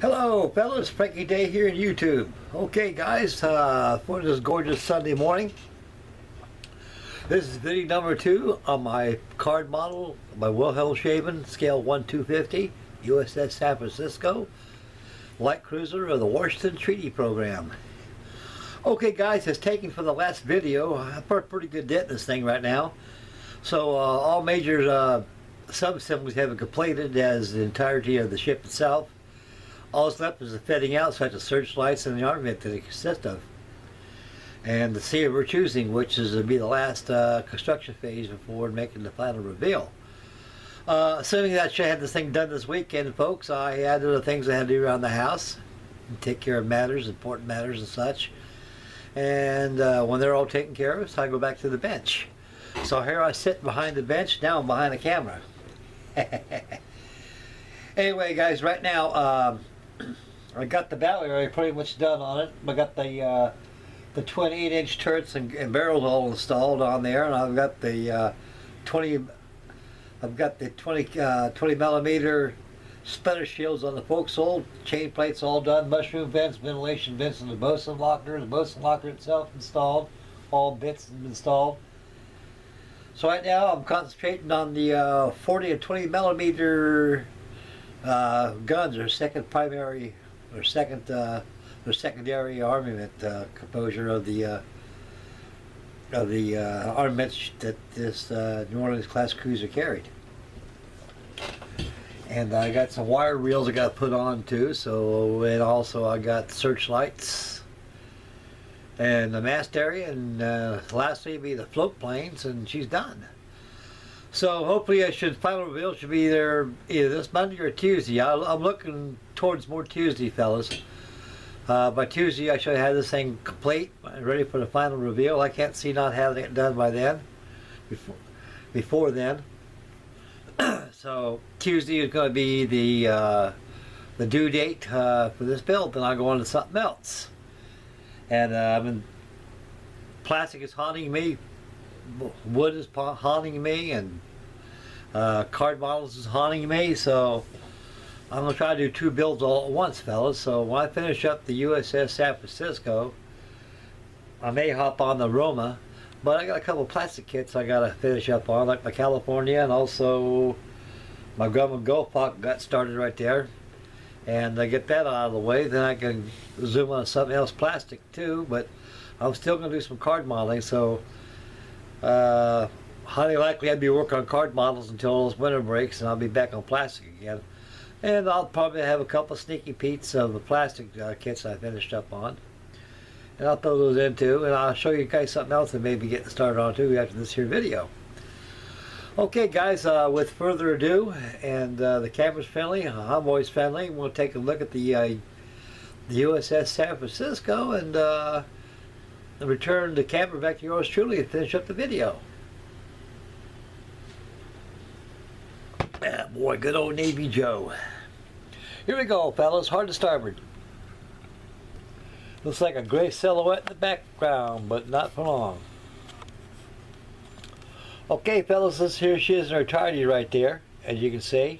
Hello fellas, Frankie Day here on YouTube. Okay guys, for this gorgeous Sunday morning, this is video number 2 on my card model, my Wilhelmshaven, scale 1/250, USS San Francisco, light cruiser of the Washington Treaty Program. Okay guys, as taken from the last video, I put a pretty good dent in this thing right now. So all major sub-assemblies have been completed as the entirety of the ship itself. All that's left is the fitting out, such as searchlights and the armament that it consists of. And the sea we're choosing, which is to be the last construction phase before making the final reveal. Assuming that I should have this thing done this weekend, folks, I had other things I had to do around the house and take care of matters, important matters and such. And when they're all taken care of, so I go back to the bench. So here I sit behind the bench, now I'm behind the camera. Anyway guys, right now I got the battery area pretty much done on it. I got the 28-inch turrets and barrels all installed on there, and I've got the 20 millimeter splitter shields on the forecastle, chain plates all done, mushroom vents, ventilation vents in the bosun locker itself installed, all bits installed. So right now I'm concentrating on the 40 and 20 millimeter guns, or second primary or secondary armament composure of the armaments that this New Orleans class cruiser carried. And I got some wire reels I got to put on too. So, and also I got searchlights and the mast area, and lastly be the float planes, and she's done. So hopefully final reveal should be there either this Monday or Tuesday. I'm looking towards more Tuesday, fellas. By Tuesday I should have this thing complete and ready for the final reveal. I can't see not having it done by then, before then. So Tuesday is going to be the due date for this build, then I'll go on to something else. And plastic is haunting me. Wood is haunting me, and card models is haunting me, so I'm going to try to do 2 builds all at once, fellas. So when I finish up the USS San Francisco, I may hop on the Roma, but I got a couple plastic kits I got to finish up on, like my California, and also my Grumman Goldfox got started right there. And I get that out of the way, then I can zoom on something else plastic too, but I'm still going to do some card modeling, so highly likely I'd be working on card models until those winter breaks, and I'll be back on plastic again. And I'll probably have a couple sneaky peeks of the plastic kits I finished up on, and I'll throw those in too, and I'll show you guys something else that maybe getting started on too after this here video. Okay guys, with further ado, and the camera's friendly, I'm always friendly, we'll take a look at the USS San Francisco, and return the camera back to yours truly and finish up the video. Ah, boy, good old Navy Joe. Here we go, fellas, hard to starboard. Looks like a gray silhouette in the background, but not for long. Okay, fellas, here she is in her entirety right there, as you can see.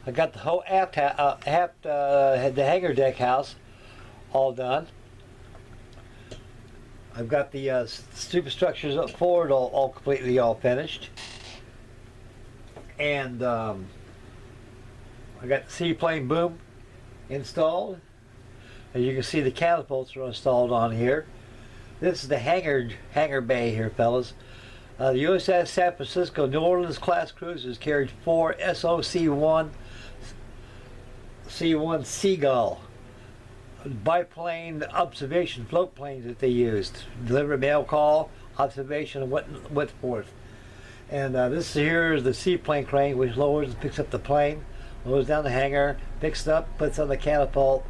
I got the whole the hangar deck house all done. I've got the superstructures up forward all completely all finished, and I got the seaplane boom installed. As you can see, the catapults are installed on here. This is the hangar bay here, fellas. The USS San Francisco New Orleans class cruisers carried 4 SOC-1 Seagull biplane observation float planes that they used. Deliver mail call, observation, and went forth. And this here is the seaplane crane, which lowers and picks up the plane, lowers down the hangar, picks it up, puts it on the catapult,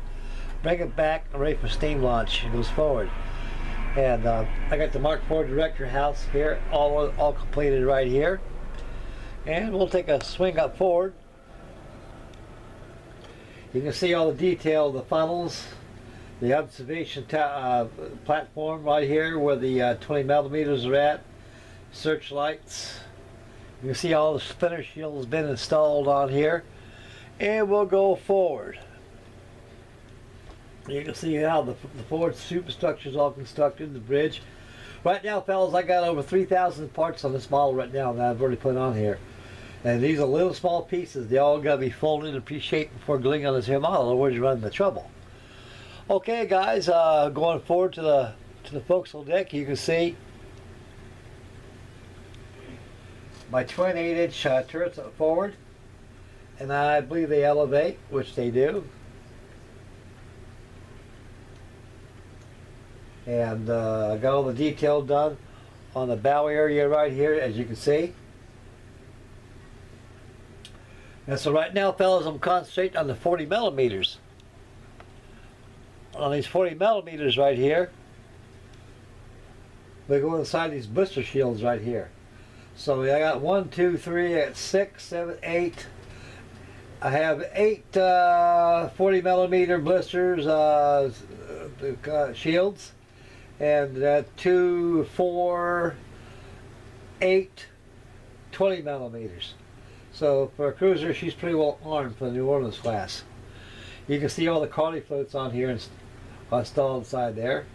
bring it back, and ready for steam launch. It goes forward. And I got the Mark IV director house here, all completed right here. And we'll take a swing up forward. You can see all the detail of the funnels, the observation platform right here where the 20 millimeters are at, searchlights. You can see all the spinner shield has been installed on here. and we'll go forward. You can see how the forward superstructure is all constructed, the bridge. Right now, fellas, I got over 3,000 parts on this model right now that I've already put on here. And these are little small pieces. They all got to be folded and pre-shaped before gluing on this here model, otherwise you run into trouble. Okay, guys, going forward to the forecastle deck, you can see my twin 8-inch turrets forward, and I believe they elevate, which they do. And I got all the detail done on the bow area right here, as you can see. And so right now, fellas, I'm concentrating on the 40 millimeters. On these 40 millimeters right here, they go inside these blister shields right here. So I got 1, 2, 3, I got 6, 7, 8. I have 8 40 millimeter blisters shields, and 2, 4, 8, 20 millimeters. So for a cruiser, she's pretty well armed for the New Orleans class. You can see all the Carly floats on here installed inside there.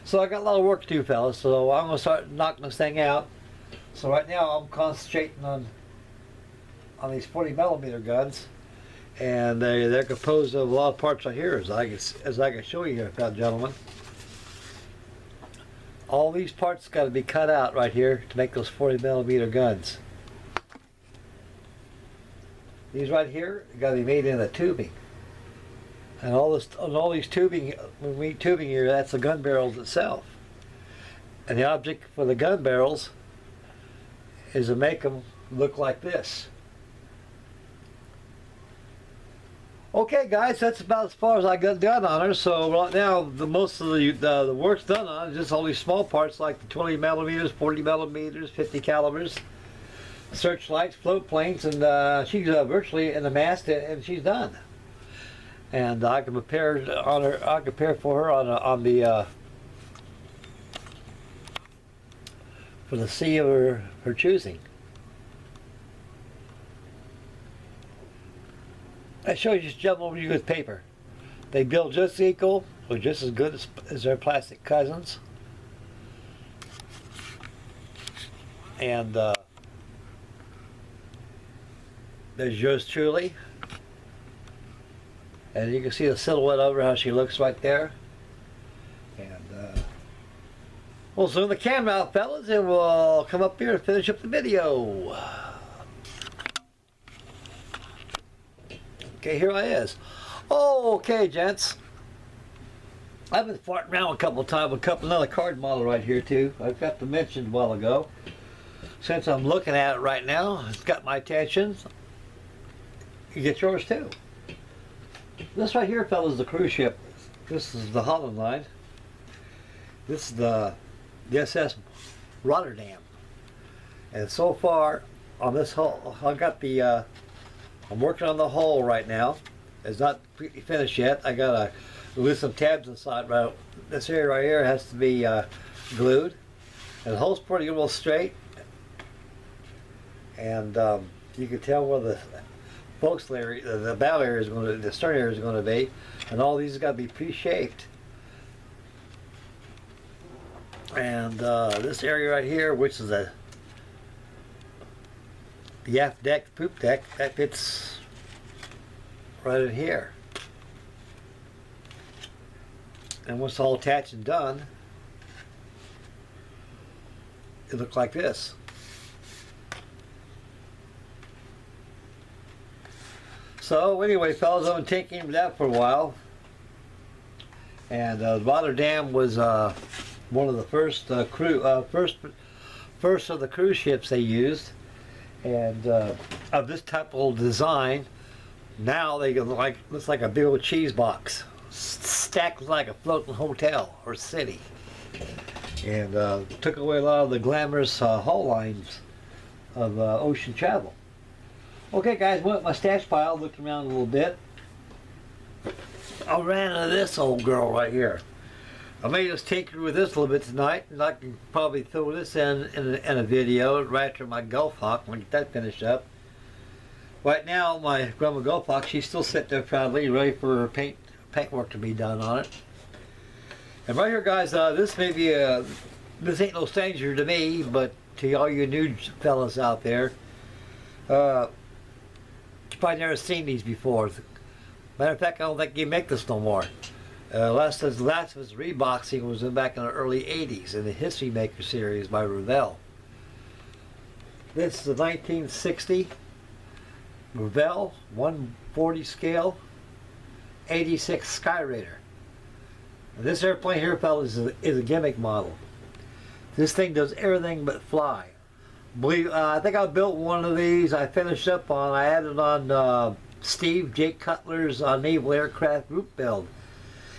So I got a lot of work to do, fellas, so I'm going to start knocking this thing out. So right now I'm concentrating on these 40 millimeter guns, and they're composed of a lot of parts right here, as I can show you here, gentlemen. All these parts got to be cut out right here to make those 40 millimeter guns. These right here got to be made in the tubing, and all these tubing, when we tubing here, that's the gun barrels itself. And the object for the gun barrels is to make them look like this. Okay, guys, that's about as far as I got done on her. So right now, most of the work's done on just all these small parts like the 20 millimeters, 40 millimeters, 50 calibers, searchlights, float planes, and she's virtually in the mast, and she's done. And I can prepare on her. I can prepare for her on the for the sea of her choosing. I showed you just over you with paper. They build just equal or just as good as their plastic cousins. And there's yours truly. And you can see the silhouette of her, how she looks right there. And we'll zoom the camera out, fellas, and we'll come up here and finish up the video. Okay, here I is. Oh, okay, gents. I've been farting around a couple of times with another card model right here too. I got to mention a while ago. Since I'm looking at it right now, it's got my attention. You get yours too. This right here, fellas, is the cruise ship. This is the Holland line. This is the USS Rotterdam. And so far on this hull, I got the I'm working on the hull right now. It's not completely finished yet. I gotta glue some tabs inside. Right, this area right here has to be glued. And the hull's pretty well straight. And you can tell where the forecastle area, the bow area is going to, the stern area is going to be. And all these got to be pre-shaped. And this area right here, which is the aft deck, poop deck, that fits right in here. And once it's all attached and done, it looks like this. So anyway, fellas, I've been taking him down for a while. And Rotterdam was one of the first first of the cruise ships they used. And of this type of design, now they go looks like a big old cheese box, stacked like a floating hotel or city, and took away a lot of the glamorous hull lines of ocean travel. Okay, guys, went my stash pile, looked around a little bit. I ran into this old girl right here. I may just take her with this a little bit tonight, and I can probably throw this in a video right after my Gulf Hawk when I get that finished up. Right now, my Grandma Gopak, she's still sitting there proudly, ready for her paint work to be done on it. And right here, guys, this may be this ain't no stranger to me, but to all you new fellas out there, you probably never seen these before. Matter of fact, I don't think you make this no more. Last of its reboxing was back in the early 80s in the History Maker series by Revell. This is a 1960 Revell 140 scale 86 Skyraider. This airplane here, fellas, is a gimmick model. This thing does everything but fly. I think I built one of these. I finished up on, I added on Jake Cutler's Naval Aircraft Group build.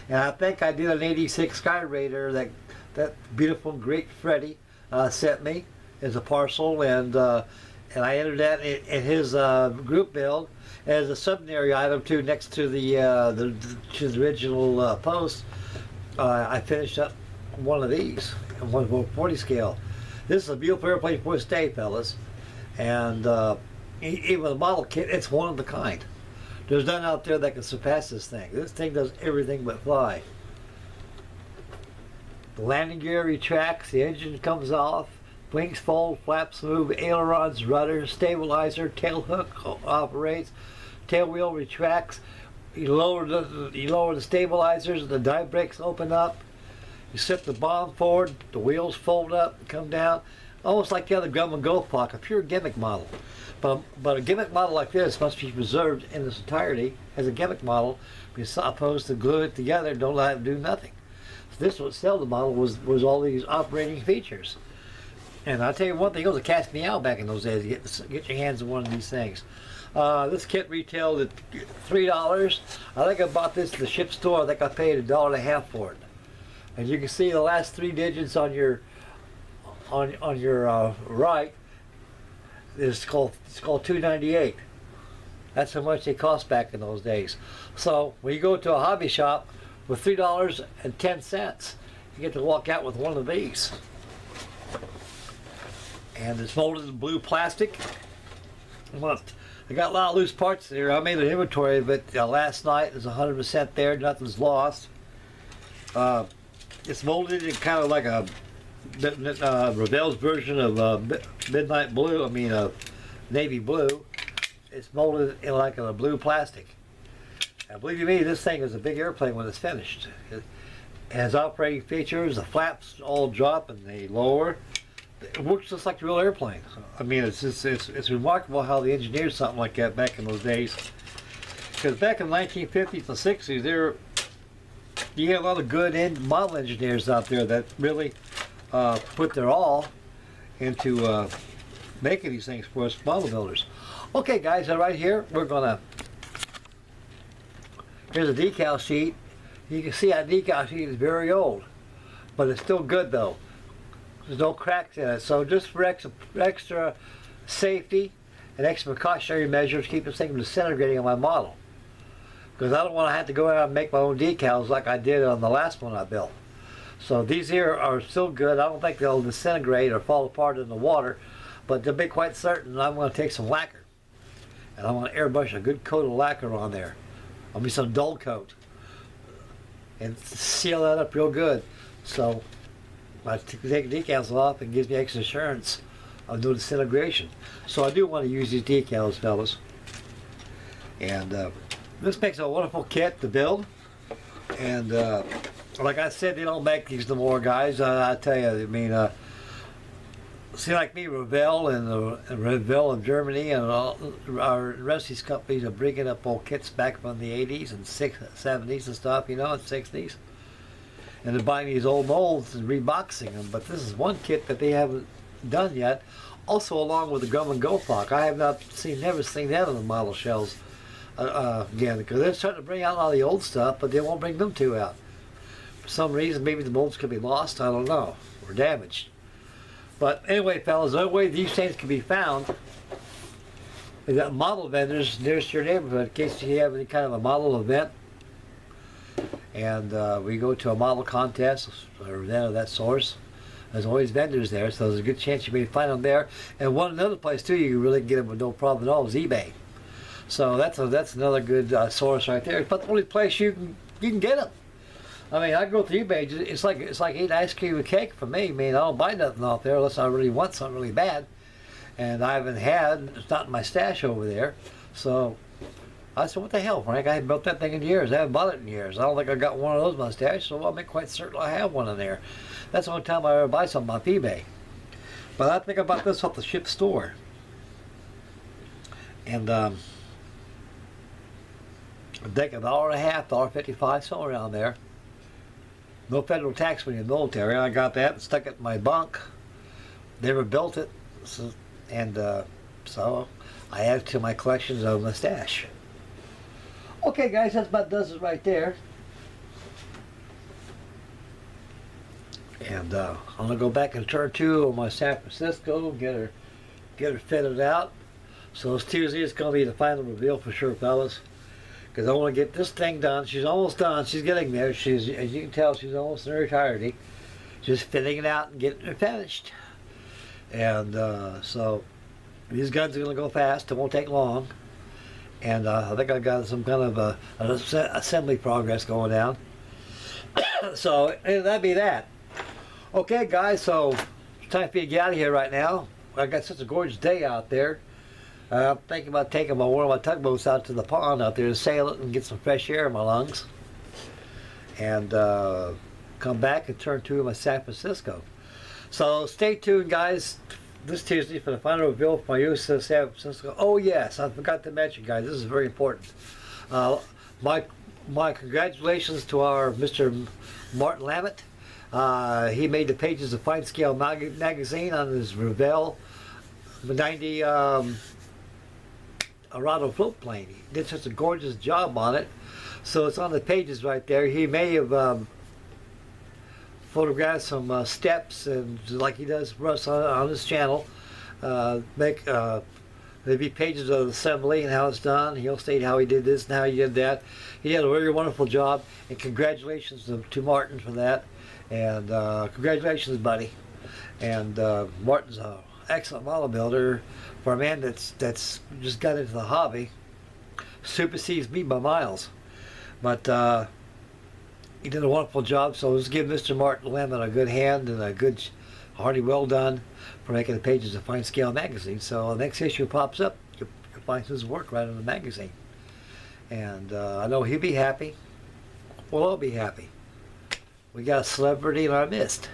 And I think I did an 86 Skyraider that beautiful great Freddie sent me as a parcel, and I entered that in his group build as a subsidiary item too, next to the original post. I finished up one of these, 140 scale. This is a beautiful airplane for this day, fellas, and even the model kit, it's one of a kind. There's none out there that can surpass this thing. This thing does everything but fly. The landing gear retracts, the engine comes off, wings fold, flaps move, ailerons, rudder, stabilizer, tail hook operates, tail wheel retracts. You lower the stabilizers, the dive brakes open up. You set the bomb forward, the wheels fold up, come down, almost like the other Grumman Gopak, a pure gimmick model. But a gimmick model like this must be preserved in its entirety as a gimmick model, opposed to glue it together and don't let it do nothing. So this was sell the model was all these operating features. And I'll tell you one thing, it was a catch me out back in those days. Get your hands on one of these things. This kit retailed at $3. I think I bought this at the ship store. I think I paid $1.50 for it. And you can see the last three digits on your right. It's called 298. That's how much they cost back in those days. So when you go to a hobby shop with $3.10, you get to walk out with one of these. And it's molded in blue plastic. I got a lot of loose parts there. I made an inventory of it last night. There's 100% there. Nothing's lost. It's molded in kind of like a Revell's version of midnight blue. I mean, navy blue. It's molded in like a blue plastic. And believe you me, this thing is a big airplane when it's finished. It has operating features. The flaps all drop and they lower. It works just like the real airplane. I mean, it's remarkable how they engineered something like that back in those days. Because back in the 1950s and 60s, you had a lot of good model engineers out there that really put their all into making these things for us model builders. Okay, guys, right here we're gonna. Here's a decal sheet. You can see that decal sheet is very old, but it's still good though. There's no cracks in it, so just for extra safety and extra precautionary measures, keep this thing from disintegrating on my model. Because I don't want to have to go out and make my own decals like I did on the last one I built. So these here are still good. I don't think they'll disintegrate or fall apart in the water, but to be quite certain, I'm going to take some lacquer. And I'm going to airbrush a good coat of lacquer on there. I'll be some dull coat. And seal that up real good. So I take the decals off and gives me extra assurance of no disintegration. So I do want to use these decals, fellas. And this makes a wonderful kit to build. And like I said, they don't make these no more, guys. I tell you, I mean, see, like me, Revell and Revell of Germany and our rest of these companies are bringing up old kits back from the 80s and 70s and stuff, you know, and 60s. And they're buying these old molds and reboxing them. But this is one kit that they haven't done yet. Also, along with the Grumman Gopak, I have never seen that on the model shells again, because they're starting to bring out a lot of the old stuff, but they won't bring them two out. For some reason, maybe the molds could be lost. I don't know, or damaged. But anyway, fellas, the only way these things can be found is at model vendors nearest your neighborhood, in case you have any kind of a model event. And we go to a model contest or event of that source. There's always vendors there, so there's a good chance you may find them there. And one another place too, you really can get them with no problem at all, is eBay. So that's another good source right there. But the only place you can get them. I mean, I go through eBay. It's like eating ice cream and cake for me. I mean, I don't buy nothing off there unless I really want something really bad, and I haven't had. It's not in my stash over there. So I said, what the hell, Frank? I haven't built that thing in years. I haven't bought it in years. I don't think I got one of those in my stash, so I'll make quite certain I have one in there. That's the only time I ever buy something off eBay. But I think about this off the ship store. And I think $1.50, $1.55, somewhere around there. No federal tax when you're in the military. I got that and stuck it in my bunk. Never built it. So I added to my collections of my stash. Okay, guys, that's about does it right there. And I'm gonna go back and turn 2 on my San Francisco, get her fitted out. So it's Tuesday. It's gonna be the final reveal for sure, fellas. Because I want to get this thing done. She's almost done. She's getting there. She's, as you can tell, she's almost in her entirety. Just fitting it out and getting it finished. And so these guns are gonna go fast. It won't take long. And I think I got some kind of an assembly progress going down. So that'd be that. Okay, guys. So it's time for you to get out of here right now. I got such a gorgeous day out there. I'm thinking about taking one of my tugboats out to the pond out there to sail it and get some fresh air in my lungs. And come back and turn 2 of my San Francisco. So stay tuned, guys, this Tuesday for the final reveal for my USS San Francisco. Oh yes, I forgot to mention, guys, this is very important. My congratulations to our Mr. Martin Lammett. He made the pages of Fine Scale magazine on his Revell 90 Arado float plane. He did such a gorgeous job on it. So it's on the pages right there. He may have photographed some steps, and like he does for us on his channel. There'll be pages of the assembly and how it's done. He'll state how he did this and how he did that. He did a really wonderful job, and congratulations to Martin for that. And congratulations, buddy. And Martin's an excellent model builder. For a man that's just got into the hobby, supersedes me by miles. But he did a wonderful job, so let's give Mr. Martin Lemon a good hand and a good, hearty well done for making the pages of Fine Scale magazine. So the next issue pops up, you'll find his work right in the magazine. And I know he'll be happy. We'll all be happy. We got a celebrity in our midst.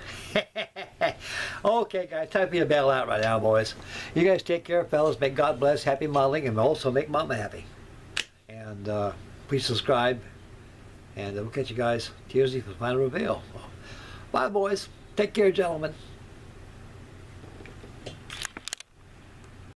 Okay, guys, time for you to bail out right now, boys. You guys take care, fellas. May God bless, happy modeling, and also make Mama happy. And please subscribe. And we'll catch you guys Tuesday for the final reveal. Bye, boys. Take care, gentlemen.